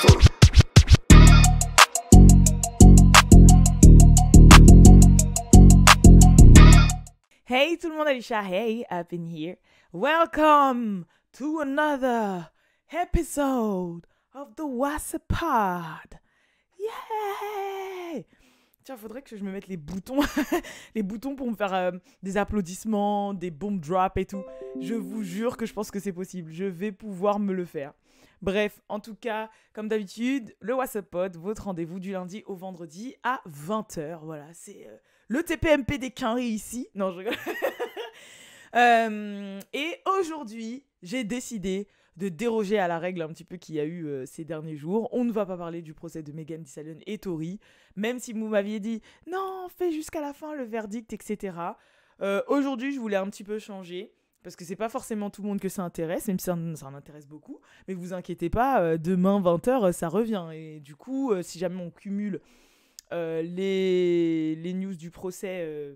Hey tout le monde, Alicia, hey, up in here. Welcome to another episode of the WhatsAppod. Yay! Tiens, faudrait que je me mette les boutons, les boutons pour me faire des applaudissements, des bomb drops et tout. Je vous jure que je pense que c'est possible. Je vais pouvoir me le faire. Bref, en tout cas, comme d'habitude, le WhatsAppod, votre rendez-vous du lundi au vendredi à 20h. Voilà, c'est le TPMP des quinries ici. Non, je rigole. Et aujourd'hui, j'ai décidé de déroger à la règle un petit peu qu'il y a eu ces derniers jours. On ne va pas parler du procès de Megan Thee Stallion et Tory, même si vous m'aviez dit « Non, fais jusqu'à la fin le verdict, etc. » Aujourd'hui, je voulais un petit peu changer, parce que c'est pas forcément tout le monde que ça intéresse, même si ça en intéresse beaucoup. Mais vous inquiétez pas, demain 20h, ça revient. Et du coup, si jamais on cumule les news du procès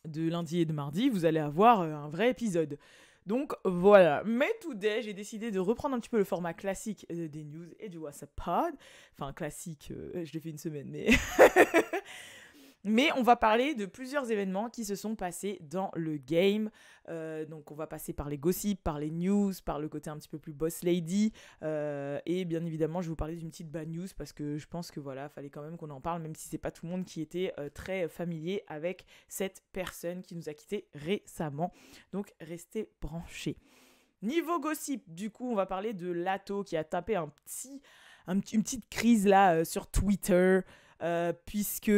de lundi et de mardi, vous allez avoir un vrai épisode. Donc voilà, mais today, j'ai décidé de reprendre un petit peu le format classique des news et du WhatsAppod. Enfin, classique, je l'ai fait une semaine, mais... Mais on va parler de plusieurs événements qui se sont passés dans le game. Donc on va passer par les gossips, par les news, par le côté un petit peu plus boss lady. Et bien évidemment, je vais vous parler d'une petite bad news parce que je pense que voilà, fallait quand même qu'on en parle, même si c'est pas tout le monde qui était très familier avec cette personne qui nous a quittés récemment. Donc restez branchés. Niveau gossip, du coup, on va parler de Latto qui a tapé une petite crise là sur Twitter puisque...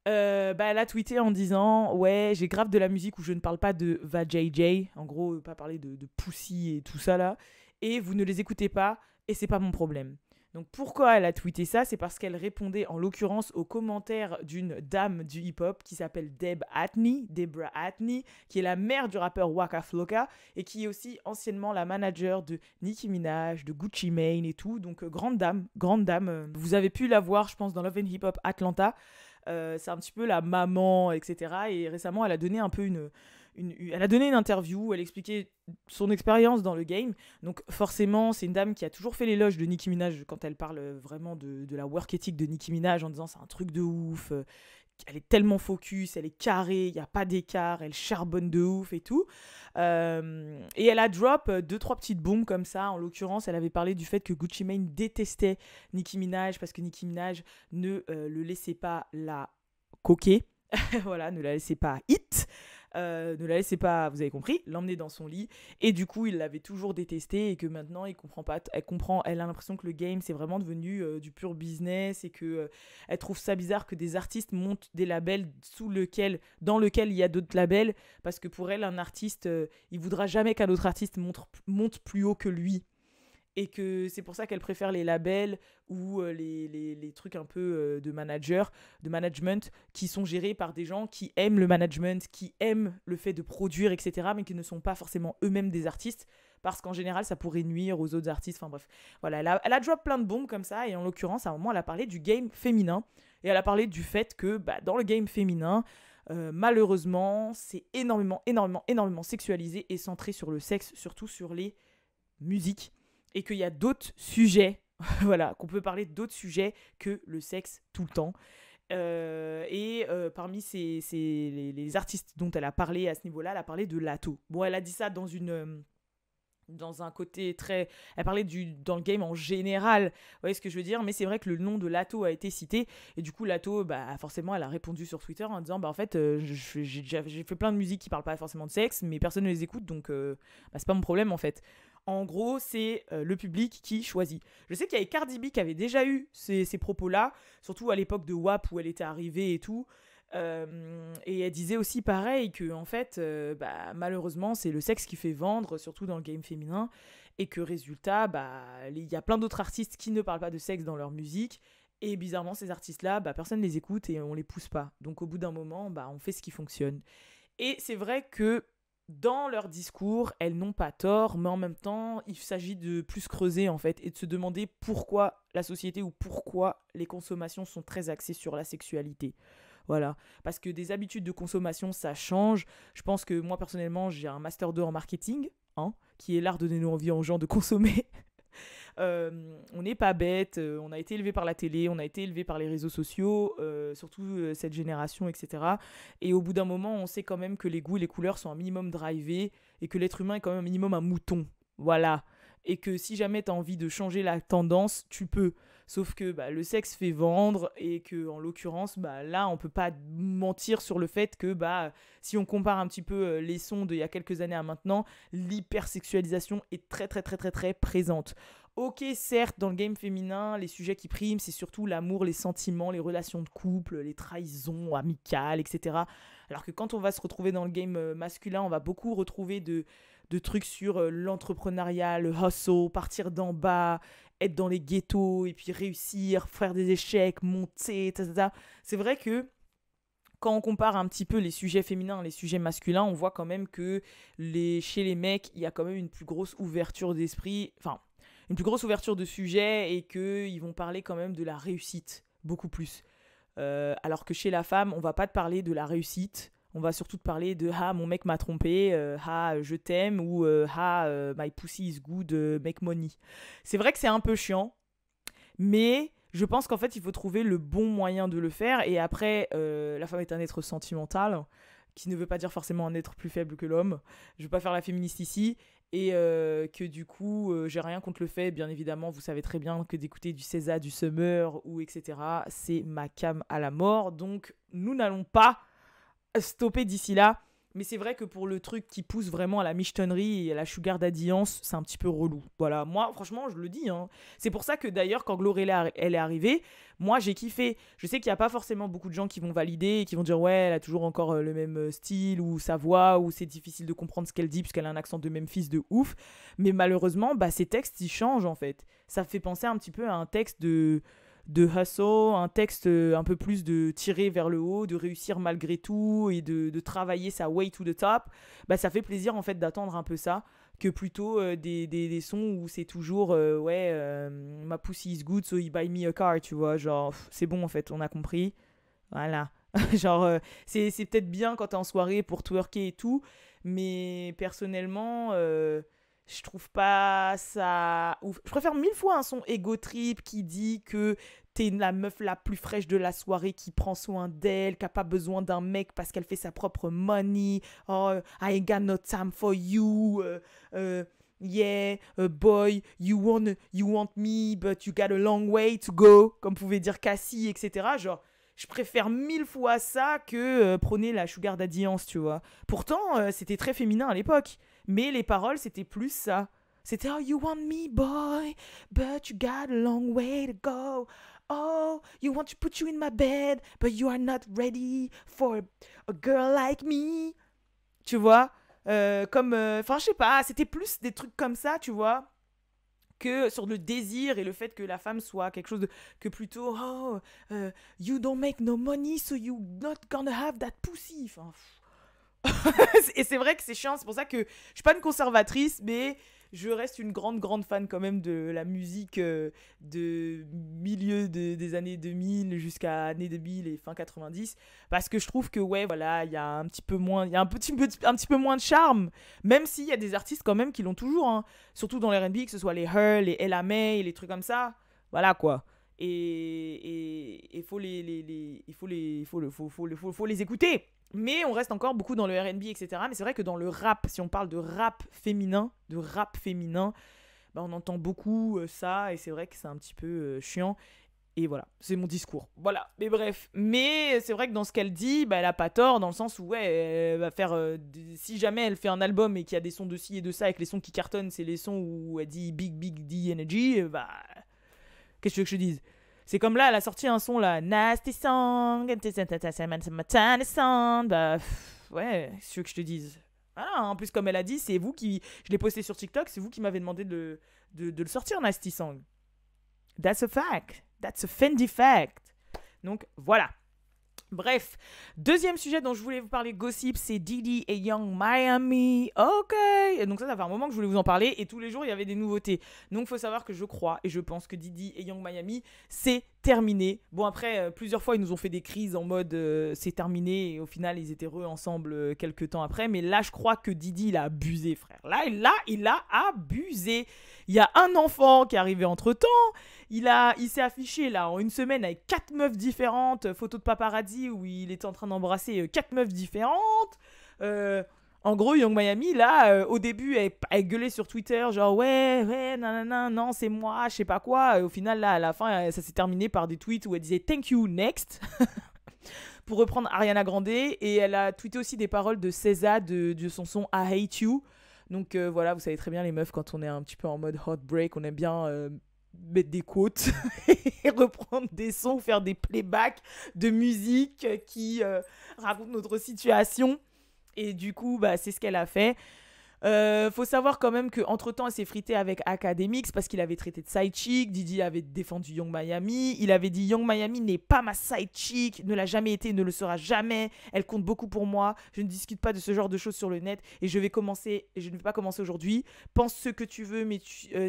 elle a tweeté en disant « Ouais, j'ai grave de la musique où je ne parle pas de VaJJ. » En gros, pas parler de Pussy et tout ça là. « Et vous ne les écoutez pas et c'est pas mon problème. » Donc pourquoi elle a tweeté ça ? C'est parce qu'elle répondait en l'occurrence aux commentaires d'une dame du hip-hop qui s'appelle Debra Atney, qui est la mère du rappeur Waka Flocka et qui est aussi anciennement la manager de Nicki Minaj, de Gucci Mane et tout. Donc grande dame. Vous avez pu la voir, je pense, dans Love & Hip Hop Atlanta. C'est un petit peu la maman, etc. Et récemment, elle a donné un peu elle a donné une interview où elle expliquait son expérience dans le game. Donc forcément, c'est une dame qui a toujours fait l'éloge de Nicki Minaj quand elle parle vraiment de la work ethic de Nicki Minaj en disant c'est un truc de ouf, elle est tellement focus, elle est carrée, il n'y a pas d'écart, elle charbonne de ouf et tout. Et elle a drop 2-3 petites bombes comme ça. En l'occurrence, elle avait parlé du fait que Gucci Mane détestait Nicki Minaj parce que Nicki Minaj ne le laissait pas la coquer. Voilà, ne la laissait pas hit. Ne la laissait pas, vous avez compris, l'emmener dans son lit. Et du coup, il l'avait toujours détestée et que maintenant, il comprend pas. Elle a l'impression que le game, c'est vraiment devenu du pur business et que elle trouve ça bizarre que des artistes montent des labels dans lequel il y a d'autres labels parce que pour elle, un artiste, il voudra jamais qu'un autre artiste monte plus haut que lui. Et que c'est pour ça qu'elle préfère les labels ou les trucs un peu de management qui sont gérés par des gens qui aiment le management, qui aiment le fait de produire, etc., mais qui ne sont pas forcément eux-mêmes des artistes, parce qu'en général, ça pourrait nuire aux autres artistes. Enfin bref, voilà, elle a drop plein de bombes comme ça, et en l'occurrence, à un moment, elle a parlé du game féminin, et elle a parlé du fait que dans le game féminin, malheureusement, c'est énormément sexualisé et centré sur le sexe, surtout sur les musiques. Et qu'il y a d'autres sujets, voilà, qu'on peut parler d'autres sujets que le sexe tout le temps. Parmi les artistes dont elle a parlé à ce niveau-là, elle a parlé de Latto. Bon, elle a dit ça dans un côté très... Elle parlait dans le game en général, vous voyez ce que je veux dire, mais c'est vrai que le nom de Latto a été cité, et du coup Latto, forcément, elle a répondu sur Twitter en disant, en fait, j'ai fait plein de musiques qui parlent pas forcément de sexe, mais personne ne les écoute, donc c'est pas mon problème, en fait. En gros, c'est le public qui choisit. Je sais qu'il y avait Cardi B qui avait déjà eu ces propos-là, surtout à l'époque de WAP où elle était arrivée et tout. Et elle disait aussi pareil que en fait, malheureusement, c'est le sexe qui fait vendre, surtout dans le game féminin, et que résultat, il y a plein d'autres artistes qui ne parlent pas de sexe dans leur musique. Et bizarrement, ces artistes-là, personne ne les écoute et on les pousse pas. Donc au bout d'un moment, on fait ce qui fonctionne. Et c'est vrai que dans leur discours, elles n'ont pas tort, mais en même temps, il s'agit de plus creuser en fait et de se demander pourquoi la société ou pourquoi les consommations sont très axées sur la sexualité. Voilà, parce que des habitudes de consommation, ça change. Je pense que moi, personnellement, j'ai un Master 2 en marketing, qui est l'art de donner envie aux gens de consommer. On n'est pas bête, on a été élevé par la télé, on a été élevé par les réseaux sociaux, surtout cette génération, etc. Et au bout d'un moment, on sait quand même que les goûts et les couleurs sont un minimum drivés et que l'être humain est quand même un minimum un mouton. Voilà. Et que si jamais tu as envie de changer la tendance, tu peux. Sauf que le sexe fait vendre et que en l'occurrence, là, on peut pas mentir sur le fait que si on compare un petit peu les sons d'il y a quelques années à maintenant, l'hypersexualisation est très très très très très présente. Ok, certes, dans le game féminin, les sujets qui priment, c'est surtout l'amour, les sentiments, les relations de couple, les trahisons amicales, etc. Alors que quand on va se retrouver dans le game masculin, on va beaucoup retrouver de trucs sur l'entrepreneuriat, le hustle, partir d'en bas, être dans les ghettos et puis réussir, faire des échecs, monter, etc. C'est vrai que quand on compare un petit peu les sujets féminins et les sujets masculins, on voit quand même que chez les mecs, il y a quand même une plus grosse ouverture d'esprit, enfin, une plus grosse ouverture de sujet et qu'ils vont parler quand même de la réussite, beaucoup plus. Alors que chez la femme, on va pas te parler de la réussite, on va surtout te parler de « Ah, mon mec m'a trompé »,« Ah, je t'aime » ou « Ah, my pussy is good, make money ». C'est vrai que c'est un peu chiant, mais je pense qu'en fait, il faut trouver le bon moyen de le faire. Et après, la femme est un être sentimental, qui ne veut pas dire forcément un être plus faible que l'homme. Je ne vais pas faire la féministe ici. Et que du coup, j'ai rien contre le fait, bien évidemment, vous savez très bien que d'écouter du SZA, du Summer, ou etc., c'est ma came à la mort. Donc, nous n'allons pas stopper d'ici là. Mais c'est vrai que pour le truc qui pousse vraiment à la michetonnerie et à la sugar daddyance, c'est un petit peu relou. Voilà, moi, franchement, je le dis. Hein. C'est pour ça que d'ailleurs, quand Glorella elle est arrivée, moi, j'ai kiffé. Je sais qu'il n'y a pas forcément beaucoup de gens qui vont valider et qui vont dire « Ouais, elle a toujours encore le même style ou sa voix ou c'est difficile de comprendre ce qu'elle dit puisqu'elle a un accent de Memphis de ouf. » Mais malheureusement, ces textes, ils changent en fait. Ça fait penser un petit peu à un texte de hustle, un texte un peu plus de tirer vers le haut, de réussir malgré tout et de travailler sa way to the top, ça fait plaisir en fait d'attendre un peu ça que plutôt des sons où c'est toujours ma pussy is good so he buy me a car, tu vois, genre c'est bon en fait, on a compris, voilà. Genre c'est peut-être bien quand t'es en soirée pour twerker et tout, mais personnellement je trouve pas ça ouf. Je préfère 1000 fois un son ego trip qui dit que t'es la meuf la plus fraîche de la soirée qui prend soin d'elle, qui a pas besoin d'un mec parce qu'elle fait sa propre money. Oh, I ain't got no time for you. Yeah, boy, you want me, but you got a long way to go. Comme pouvait dire Cassie, etc. Genre, je préfère 1000 fois ça que prôner la sugar daddyance, tu vois. Pourtant, c'était très féminin à l'époque. Mais les paroles, c'était plus ça. C'était « Oh, you want me, boy, but you got a long way to go. Oh, you want to put you in my bed, but you are not ready for a girl like me. » Tu vois enfin, je sais pas, c'était plus des trucs comme ça, tu vois, que sur le désir et le fait que la femme soit quelque chose de... que plutôt « Oh, you don't make no money, so you not gonna have that pussy. » Enfin... Et c'est vrai que c'est chiant, c'est pour ça que je suis pas une conservatrice, mais je reste une grande fan quand même de la musique de milieu des années 2000 jusqu'à années 2000 et fin 90, parce que je trouve que ouais, voilà, il y a un petit peu moins, il y a un petit peu moins de charme, même s'il y a des artistes quand même qui l'ont toujours, hein, surtout dans les R&B, que ce soit les Her, les Ella May, les trucs comme ça, voilà quoi. Et faut les écouter. Mais on reste encore beaucoup dans le R&B, etc. Mais c'est vrai que dans le rap, si on parle de rap féminin, on entend beaucoup ça, et c'est vrai que c'est un petit peu chiant. Et voilà, c'est mon discours. Voilà, mais bref. Mais c'est vrai que dans ce qu'elle dit, elle a pas tort, dans le sens où, ouais, elle va faire... si jamais elle fait un album et qu'il y a des sons de ci et de ça, et que les sons qui cartonnent, c'est les sons où elle dit Big D Energy, qu'est-ce que tu veux que je te dise ? C'est comme là, elle a sorti un son là, Nasty Song, ouais, qu'est-ce que tu veux que je te dise. Voilà, en plus comme elle a dit, c'est vous qui, je l'ai posté sur TikTok, c'est vous qui m'avez demandé de le sortir, Nasty Song. That's a fact, that's a Fendi fact. Donc voilà. Bref, deuxième sujet dont je voulais vous parler gossip, c'est Diddy et Young Miami. Ok. Et donc ça fait un moment que je voulais vous en parler et tous les jours il y avait des nouveautés. Donc il faut savoir que je crois et je pense que Diddy et Young Miami, c'est terminé. Bon après, plusieurs fois ils nous ont fait des crises en mode c'est terminé et au final ils étaient ensemble quelques temps après. Mais là je crois que Diddy il a abusé frère. Là il a abusé. Il y a un enfant qui est arrivé entre temps. Il s'est affiché là en une semaine avec 4 meufs différentes, photos de paparazzi où il était en train d'embrasser 4 meufs différentes. En gros, Young Miami, là, au début, elle gueulait sur Twitter, genre ouais, nanana, non, c'est moi, je sais pas quoi. Et au final, là, à la fin, ça s'est terminé par des tweets où elle disait thank you, next. Pour reprendre Ariana Grande. Et elle a tweeté aussi des paroles de SZA de son son I Hate You. Donc voilà, vous savez très bien, les meufs, quand on est un petit peu en mode hot break, on aime bien mettre des quotes et reprendre des sons, faire des playbacks de musique qui racontent notre situation. Et du coup, bah, c'est ce qu'elle a fait. Faut savoir quand même qu'entre-temps, elle s'est fritée avec Akademiks parce qu'il avait traité de side chick. Diddy avait défendu Young Miami. Il avait dit Young Miami n'est pas ma side chick, ne l'a jamais été, ne le sera jamais. Elle compte beaucoup pour moi. Je ne discute pas de ce genre de choses sur le net et je ne vais pas commencer aujourd'hui. Pense ce que tu veux, mais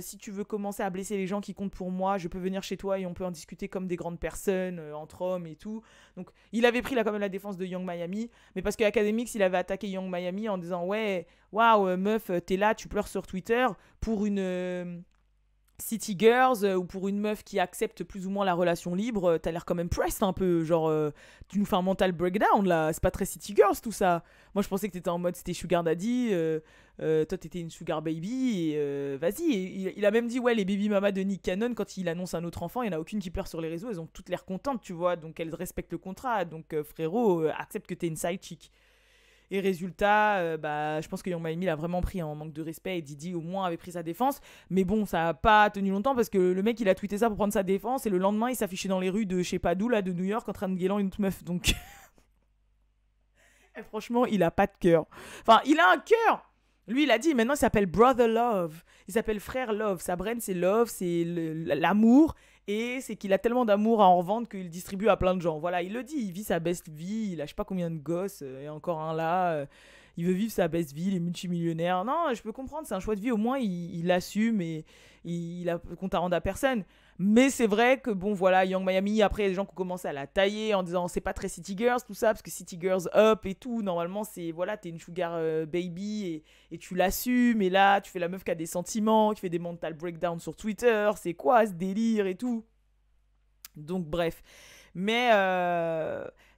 si tu veux commencer à blesser les gens qui comptent pour moi, je peux venir chez toi et on peut en discuter comme des grandes personnes, entre hommes et tout. Donc, il avait pris là quand même la défense de Young Miami, mais parce que Akademiks, il avait attaqué Young Miami en disant ouais, waouh, meuf, t'es là, tu pleures sur Twitter pour une City Girls ou pour une meuf qui accepte plus ou moins la relation libre, t'as l'air quand même pressed un peu, genre tu nous fais un mental breakdown là, c'est pas très City Girls tout ça. Moi je pensais que t'étais en mode c'était Sugar Daddy, toi t'étais une Sugar Baby, et vas-y. Il a même dit ouais, les baby mamas de Nick Cannon, quand il annonce un autre enfant, il y en a aucune qui pleure sur les réseaux, elles ont toutes l'air contentes, tu vois, donc elles respectent le contrat, donc frérot, accepte que t'es une side chick. Et résultat, bah, je pense que Young Miami l'a vraiment pris en manque de respect et Diddy au moins avait pris sa défense. Mais bon, ça n'a pas tenu longtemps parce que le mec il a tweeté ça pour prendre sa défense et le lendemain il s'affichait dans les rues de je sais pas d'où là, de New York en train de gueuler une autre meuf. Donc et franchement, il a pas de cœur. Enfin, il a un cœur. Lui, il a dit, maintenant, il s'appelle Brother Love. Il s'appelle Frère Love. Sa brand, c'est Love, c'est l'amour. Et c'est qu'il a tellement d'amour à en revendre qu'il distribue à plein de gens. Voilà, il le dit, il vit sa best vie. Il a je sais pas combien de gosses. Et encore un là. Il veut vivre sa best vie, il est multimillionnaire. Non, je peux comprendre, c'est un choix de vie. Au moins, il l'assume et il a compte à rendre à personne. Mais c'est vrai que, bon, voilà, Young Miami, après, il y a des gens qui ont commencé à la tailler en disant c'est pas très City Girls, tout ça, parce que City Girls Up et tout, normalement, c'est, voilà, t'es une sugar baby et tu l'assumes, et là, tu fais la meuf qui a des sentiments, qui fait des mental breakdowns sur Twitter, c'est quoi ce délire et tout. Donc, bref. Mais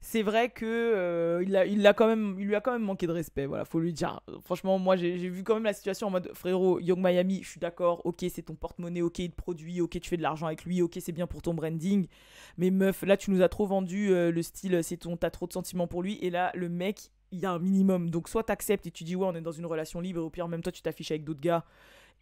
c'est vrai que il lui a quand même manqué de respect, voilà, faut lui dire. Franchement, moi j'ai vu quand même la situation en mode frérot, Young Miami, je suis d'accord, ok, c'est ton porte-monnaie, ok, il te produit, ok, tu fais de l'argent avec lui, ok, c'est bien pour ton branding. Mais meuf, là tu nous as trop vendu le style, t'as trop de sentiments pour lui, et là le mec, il y a un minimum. Donc soit t'acceptes et tu dis ouais, on est dans une relation libre, et au pire, même toi tu t'affiches avec d'autres gars.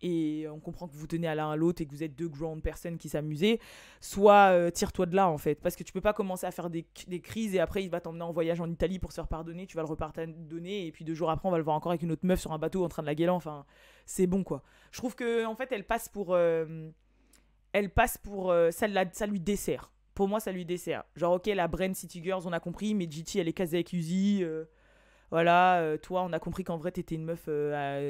Et on comprend que vous tenez à l'un à l'autre et que vous êtes deux grandes personnes qui s'amusaient, soit tire-toi de là en fait, parce que tu peux pas commencer à faire des crises et après il va t'emmener en voyage en Italie pour se faire pardonner, tu vas le repardonner et puis 2 jours après on va le voir encore avec une autre meuf sur un bateau en train de la gueuler, enfin c'est bon quoi. Je trouve que en fait elle passe pour ça lui dessert. Pour moi ça lui dessert. Genre ok, la Brand City Girls on a compris, mais GT elle est casée avec Uzi, voilà, toi, on a compris qu'en vrai, t'étais une meuf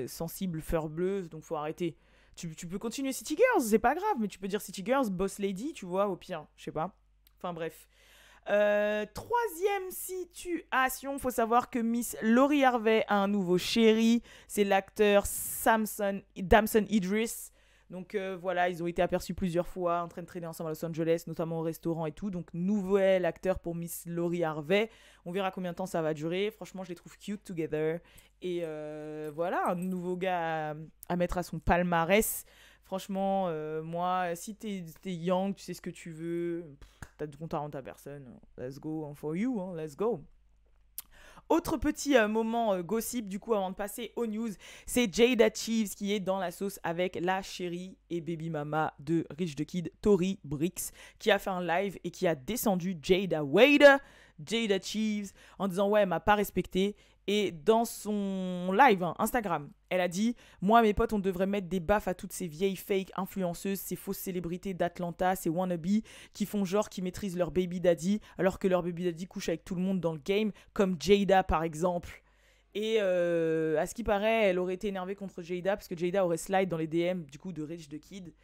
sensible, fleur bleue, donc faut arrêter. Tu peux continuer City Girls, c'est pas grave, mais tu peux dire City Girls, Boss Lady, tu vois, au pire, je sais pas. Enfin bref. Troisième situation, faut savoir que Miss Laurie Harvey a un nouveau chéri, c'est l'acteur Damson Idris. Donc voilà, ils ont été aperçus plusieurs fois en train de traîner ensemble à Los Angeles, notamment au restaurant et tout. Donc nouvel acteur pour Miss Laurie Harvey. On verra combien de temps ça va durer. Franchement, je les trouve cute together. Et voilà, un nouveau gars à mettre à son palmarès. Franchement, moi, si t'es young, tu sais ce que tu veux, t'as de compte à rendre ta personne. Let's go for you, hein, let's go. Autre petit moment gossip du coup avant de passer aux news, c'est Jada Cheeves qui est dans la sauce avec la chérie et baby mama de Rich the Kid, Tory Bricks, qui a fait un live et qui a descendu Jada Cheeves en disant ouais, elle m'a pas respecté Et dans son live Instagram, elle a dit « Moi, mes potes, on devrait mettre des baffes à toutes ces vieilles fake influenceuses, ces fausses célébrités d'Atlanta, ces wannabes qui font genre qu'ils maîtrisent leur baby daddy alors que leur baby daddy couche avec tout le monde dans le game, comme Jada par exemple. » Et à ce qui paraît, elle aurait été énervée contre Jada parce que Jada aurait slide dans les DM du coup de Rich the Kid.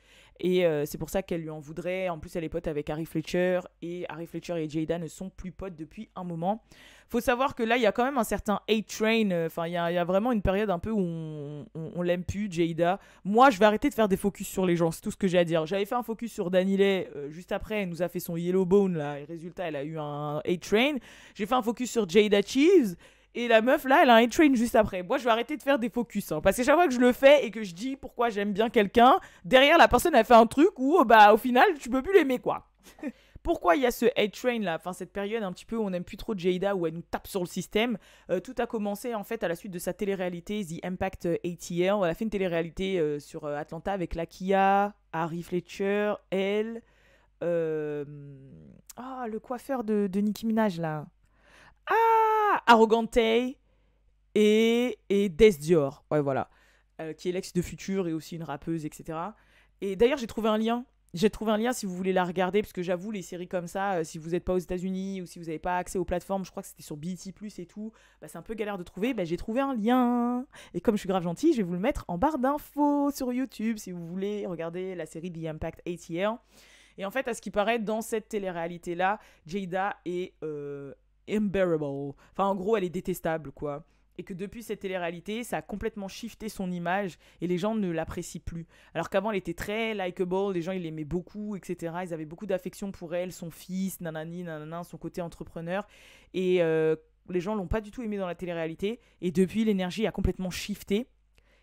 Et c'est pour ça qu'elle lui en voudrait. En plus, elle est pote avec Harry Fletcher. Et Harry Fletcher et Jada ne sont plus potes depuis un moment. Faut savoir que là, il y a quand même un certain hate train. Enfin, il y a vraiment une période un peu où on l'aime plus, Jada. Moi, je vais arrêter de faire des focus sur les gens. C'est tout ce que j'ai à dire. J'avais fait un focus sur Danileh juste après. Elle nous a fait son Yellow Bone là. Et résultat, elle a eu un hate train. J'ai fait un focus sur Jada Cheese. Et la meuf, là, elle a un hate-train juste après. Moi, je vais arrêter de faire des focus. Parce que chaque fois que je le fais et que je dis pourquoi j'aime bien quelqu'un, derrière, la personne a fait un truc où, bah, au final, tu peux plus l'aimer, quoi. Pourquoi il y a ce hate-train, là, enfin, cette période un petit peu où on n'aime plus trop Jada, où elle nous tape sur le système. Tout a commencé, en fait, à la suite de sa télé-réalité The Impact ATL. Elle a fait une télé-réalité sur Atlanta avec Lakia, Harry Fletcher, elle... le coiffeur de Nicki Minaj, là. Arrogante et Des Dior, ouais voilà, qui est l'ex de Future et aussi une rappeuse, etc. Et d'ailleurs j'ai trouvé un lien si vous voulez la regarder, parce que j'avoue les séries comme ça, si vous n'êtes pas aux États-Unis ou si vous n'avez pas accès aux plateformes, je crois que c'était sur BET+ et tout, bah, c'est un peu galère de trouver. Bah, j'ai trouvé un lien et comme je suis grave gentille, je vais vous le mettre en barre d'infos sur YouTube si vous voulez regarder la série The Impact ATL. Et en fait, à ce qui paraît, dans cette télé-réalité là, Jada est unbearable. Enfin, en gros, elle est détestable, quoi. Et que depuis cette télé-réalité, ça a complètement shifté son image et les gens ne l'apprécient plus. Alors qu'avant, elle était très likable, les gens, ils l'aimaient beaucoup, etc. Ils avaient beaucoup d'affection pour elle, son fils, nanani, nanana, son côté entrepreneur. Et les gens l'ont pas du tout aimé dans la télé-réalité. Et depuis, l'énergie a complètement shifté.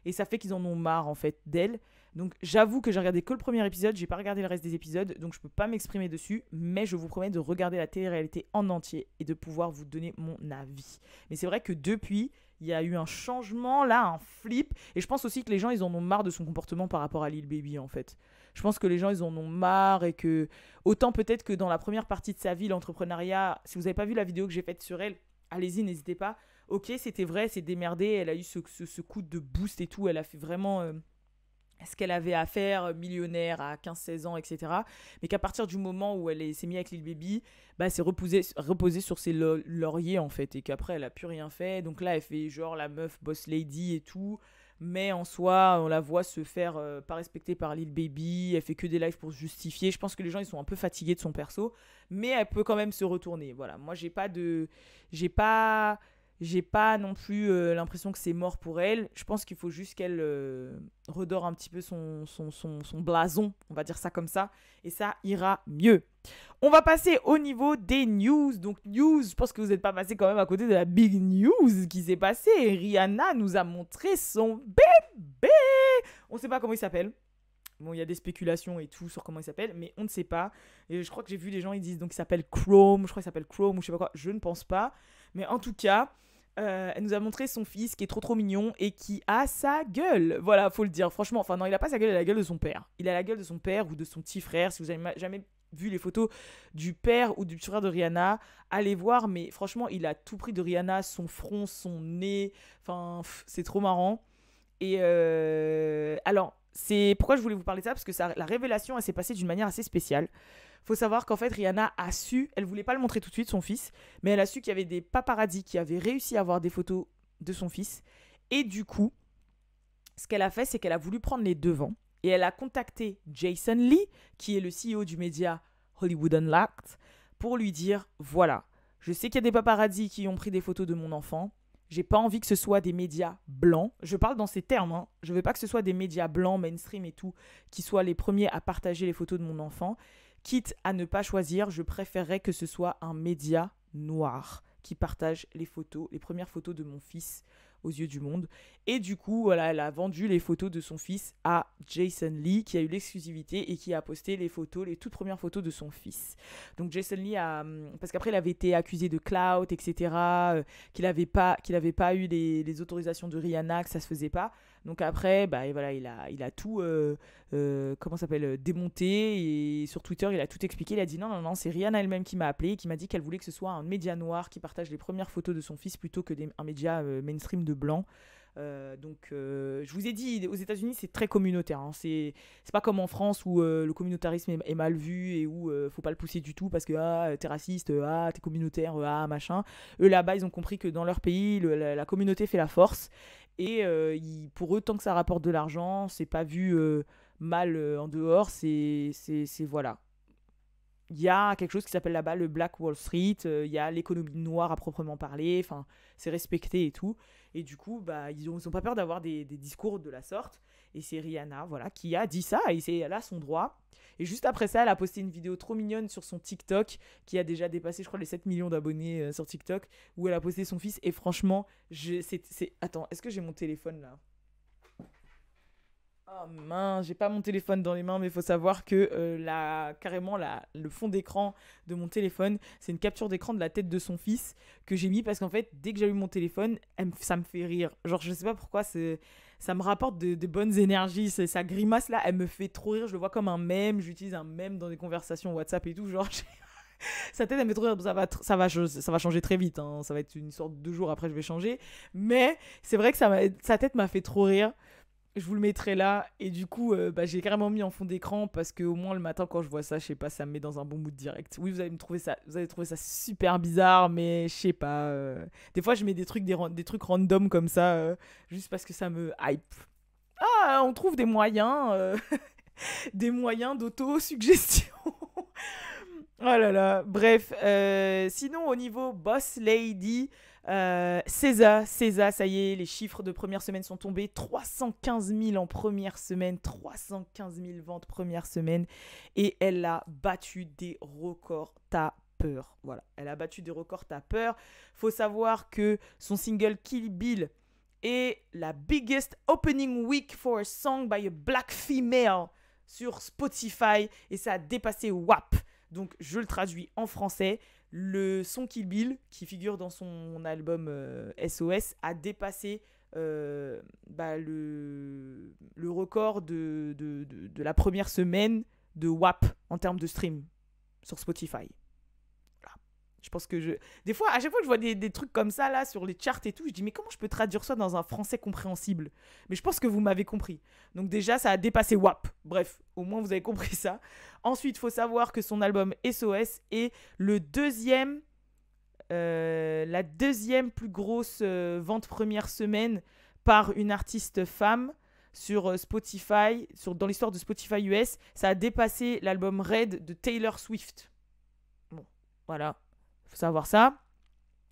Et ça fait qu'ils en ont marre, en fait, d'elle. Donc j'avoue que j'ai regardé que le premier épisode, j'ai pas regardé le reste des épisodes, donc je peux pas m'exprimer dessus, mais je vous promets de regarder la télé-réalité en entier et de pouvoir vous donner mon avis. Mais c'est vrai que depuis, il y a eu un changement, là, un flip, et je pense aussi que les gens, ils en ont marre de son comportement par rapport à Lil Baby, en fait. Je pense que les gens, ils en ont marre et que, autant peut-être que dans la première partie de sa vie, l'entrepreneuriat, si vous avez pas vu la vidéo que j'ai faite sur elle, allez-y, n'hésitez pas. Ok, c'était vrai, c'est démerdé, elle a eu ce coup de boost et tout, elle a fait vraiment... ce qu'elle avait à faire, millionnaire à 15-16 ans, etc. Mais qu'à partir du moment où elle s'est mise avec Lil Baby, bah, c'est reposé sur ses lauriers, en fait, et qu'après, elle a plus rien fait. Donc là, elle fait genre la meuf boss lady et tout, mais en soi, on la voit se faire pas respecter par Lil Baby, elle fait que des lives pour se justifier. Je pense que les gens, ils sont un peu fatigués de son perso, mais elle peut quand même se retourner. Voilà, moi, j'ai pas non plus l'impression que c'est mort pour elle. Je pense qu'il faut juste qu'elle redore un petit peu son blason, on va dire ça comme ça, et ça ira mieux. On va passer au niveau des news. Donc news, je pense que vous n'êtes pas passé quand même à côté de la big news qui s'est passée. Rihanna nous a montré son bébé. On ne sait pas comment il s'appelle. Bon, il y a des spéculations et tout sur comment il s'appelle, mais on ne sait pas. Et je crois que j'ai vu des gens, ils disent donc il s'appelle Chrome, je crois qu'il s'appelle Chrome ou je sais pas quoi, je ne pense pas. Mais en tout cas... elle nous a montré son fils qui est trop mignon et qui a sa gueule. Voilà, faut le dire. Franchement, enfin non, il a pas sa gueule, il a la gueule de son père. Il a la gueule de son père ou de son petit frère. Si vous avez jamais vu les photos du père ou du petit frère de Rihanna, allez voir. Mais franchement, il a tout pris de Rihanna, son front, son nez. Enfin, c'est trop marrant. Et alors, c'est pourquoi je voulais vous parler de ça, parce que la révélation, elle s'est passée d'une manière assez spéciale. Faut savoir qu'en fait, Rihanna a su, elle voulait pas le montrer tout de suite, son fils, mais elle a su qu'il y avait des paparazzis qui avaient réussi à avoir des photos de son fils. Et du coup, ce qu'elle a fait, c'est qu'elle a voulu prendre les devants et elle a contacté Jason Lee, qui est le CEO du média Hollywood Unlocked, pour lui dire, voilà, je sais qu'il y a des paparazzis qui ont pris des photos de mon enfant. J'ai pas envie que ce soit des médias blancs. Je parle dans ces termes, hein. Je veux pas que ce soit des médias blancs, mainstream et tout, qui soient les premiers à partager les photos de mon enfant. Quitte à ne pas choisir, je préférerais que ce soit un média noir qui partage les photos, les premières photos de mon fils aux yeux du monde. Et du coup, voilà, elle a vendu les photos de son fils à Jason Lee, qui a eu l'exclusivité et qui a posté les photos, les toutes premières photos de son fils. Donc Jason Lee a... Parce qu'après, il avait été accusé de clout, etc., qu'il avait pas eu les autorisations de Rihanna, que ça se faisait pas. Donc après, bah, et voilà, il a tout comment ça s'appelle, démonté. Et sur Twitter, il a tout expliqué. Il a dit non, non, non, c'est Rihanna elle-même qui m'a appelé, qui m'a dit qu'elle voulait que ce soit un média noir qui partage les premières photos de son fils plutôt que un média mainstream de blanc. Je vous ai dit, aux États-Unis, c'est très communautaire. Hein. C'est pas comme en France où le communautarisme est mal vu et où faut pas le pousser du tout parce que t'es raciste, t'es communautaire, machin. Eux là-bas, ils ont compris que dans leur pays, la communauté fait la force. Et pour eux, tant que ça rapporte de l'argent, c'est pas vu mal en dehors. Voilà. Il y a quelque chose qui s'appelle là-bas le Black Wall Street, il y a l'économie noire à proprement parler, enfin, c'est respecté et tout. Et du coup, bah, ils ont pas peur d'avoir des discours de la sorte. Et c'est Rihanna, voilà, qui a dit ça, et elle a son droit. Et juste après ça, elle a posté une vidéo trop mignonne sur son TikTok, qui a déjà dépassé, je crois, les 7 millions d'abonnés sur TikTok, où elle a posté son fils. Et franchement, Attends, est-ce que j'ai mon téléphone là ? Oh mince, j'ai pas mon téléphone dans les mains, mais il faut savoir que carrément le fond d'écran de mon téléphone, c'est une capture d'écran de la tête de son fils que j'ai mis parce qu'en fait, dès que j'allume mon téléphone, ça me fait rire. Genre, je sais pas pourquoi, ça me rapporte de bonnes énergies. Sa grimace là, elle me fait trop rire. Je le vois comme un mème. J'utilise un mème dans des conversations WhatsApp et tout. Genre, sa tête, elle me fait trop rire. Ça va changer très vite. Hein. Ça va être une sorte de 2 jours après, je vais changer. Mais c'est vrai que sa tête m'a fait trop rire. Je vous le mettrai là. Et du coup, j'ai carrément mis en fond d'écran parce qu'au moins le matin, quand je vois ça, je sais pas, ça me met dans un bon mood direct. Oui, vous allez trouver ça super bizarre, mais je sais pas. Des fois, je mets des trucs random comme ça, juste parce que ça me hype. Ah, on trouve des moyens, des moyens d'auto-suggestion. Oh là là, bref. Sinon, au niveau Boss Lady, César, ça y est, les chiffres de première semaine sont tombés. 315 000 en première semaine, 315 000 ventes première semaine. Et elle a battu des records tapeurs. Voilà, elle a battu des records tapeurs. Faut savoir que son single Kill Bill est la biggest opening week for a song by a black female sur Spotify. Et ça a dépassé WAP. Donc, je le traduis en français. Le son Kill Bill, qui figure dans son album SOS, a dépassé le record de la première semaine de WAP en termes de stream sur Spotify. Voilà. Je pense que des fois, à chaque fois que je vois des trucs comme ça là sur les charts et tout, je dis mais comment je peux traduire ça dans un français compréhensible ? Mais je pense que vous m'avez compris. Donc déjà, ça a dépassé WAP. Bref, au moins vous avez compris ça. Ensuite, il faut savoir que son album SOS est la deuxième plus grosse vente première semaine par une artiste femme sur Spotify, dans l'histoire de Spotify US. Ça a dépassé l'album Red de Taylor Swift. Bon, voilà. Faut savoir ça.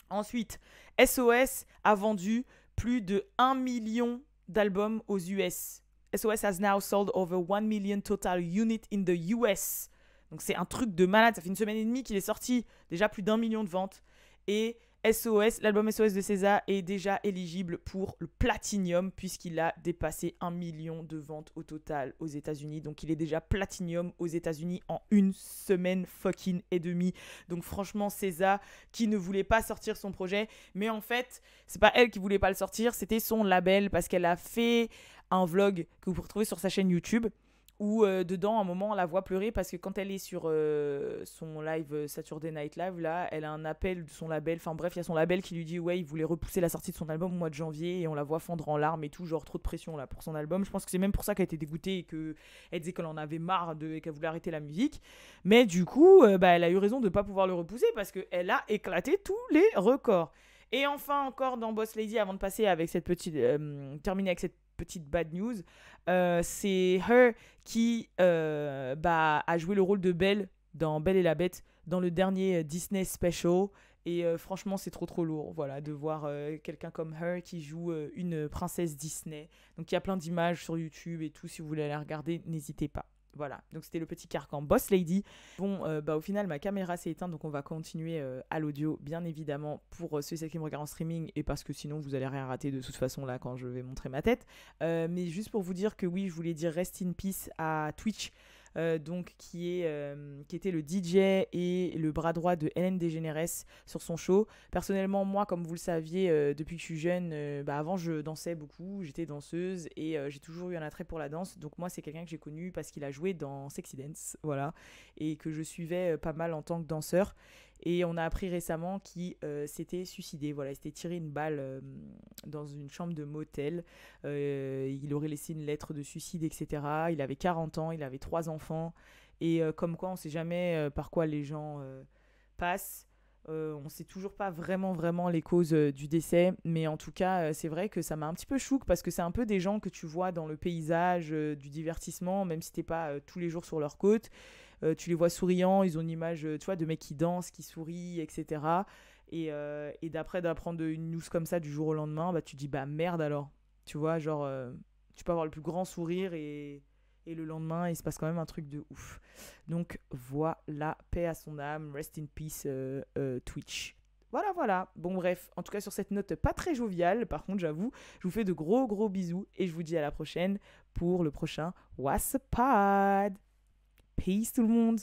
Ensuite, SOS a vendu plus de 1 million d'albums aux US. SOS has now sold over 1 million total units in the US. Donc c'est un truc de malade. Ça fait 1 semaine et demie qu'il est sorti. Déjà plus d'1 million de ventes. Et l'album SOS de César est déjà éligible pour le Platinum puisqu'il a dépassé 1 million de ventes au total aux États-Unis. Donc il est déjà Platinum aux États-Unis en 1 semaine fucking et demie. Donc franchement, César qui ne voulait pas sortir son projet, mais en fait, c'est pas elle qui voulait pas le sortir, c'était son label parce qu'elle a fait un vlog que vous pouvez retrouver sur sa chaîne YouTube. Où dedans, à un moment, on la voit pleurer parce que quand elle est sur son live Saturday Night Live, là, elle a un appel de son label. Enfin bref, il y a son label qui lui dit ouais, il voulait repousser la sortie de son album au mois de janvier et on la voit fondre en larmes et tout, genre trop de pression là pour son album. Je pense que c'est même pour ça qu'elle était dégoûtée et qu'elle disait qu'elle en avait marre et qu'elle voulait arrêter la musique. Mais du coup, elle a eu raison de ne pas pouvoir le repousser parce qu'elle a éclaté tous les records. Et enfin, encore dans Boss Lady, avant de passer avec cette petite, terminer avec cette petite bad news, c'est Her qui a joué le rôle de Belle dans Belle et la Bête dans le dernier Disney Special. Et franchement, c'est trop lourd, voilà, de voir quelqu'un comme Her qui joue une princesse Disney. Donc il y a plein d'images sur YouTube et tout, si vous voulez aller regarder, n'hésitez pas. Voilà, donc c'était le petit carcan Boss Lady. Bon, au final, ma caméra s'est éteinte, donc on va continuer à l'audio, bien évidemment, pour ceux et celles qui me regardent en streaming, et parce que sinon, vous allez rien rater de toute façon là quand je vais montrer ma tête. Mais juste pour vous dire que oui, je voulais dire rest in peace à Twitch, donc qui était le DJ et le bras droit de Hélène DeGeneres sur son show. Personnellement, moi, comme vous le saviez, depuis que je suis jeune, avant je dansais beaucoup, j'étais danseuse et j'ai toujours eu un attrait pour la danse. Donc moi, c'est quelqu'un que j'ai connu parce qu'il a joué dans Sexy Dance, voilà, et que je suivais pas mal en tant que danseur. Et on a appris récemment qu'il s'était suicidé. Voilà, il s'était tiré une balle dans une chambre de motel. Il aurait laissé une lettre de suicide, etc. Il avait 40 ans, il avait 3 enfants. Et comme quoi, on ne sait jamais par quoi les gens passent. On ne sait toujours pas vraiment les causes du décès. Mais en tout cas, c'est vrai que ça m'a un petit peu chouque parce que c'est un peu des gens que tu vois dans le paysage du divertissement, même si tu n'es pas tous les jours sur leur côte. Tu les vois souriants, ils ont une image tu vois, de mecs qui dansent, qui sourient, etc. Et d'apprendre une news comme ça du jour au lendemain, bah, tu te dis bah merde alors. Tu vois, genre, tu peux avoir le plus grand sourire et le lendemain, il se passe quand même un truc de ouf. Donc voilà, paix à son âme, rest in peace Twitch. Voilà. Bon bref, en tout cas sur cette note pas très joviale, par contre j'avoue, je vous fais de gros bisous et je vous dis à la prochaine pour le prochain What's Pod. Peace tout le monde.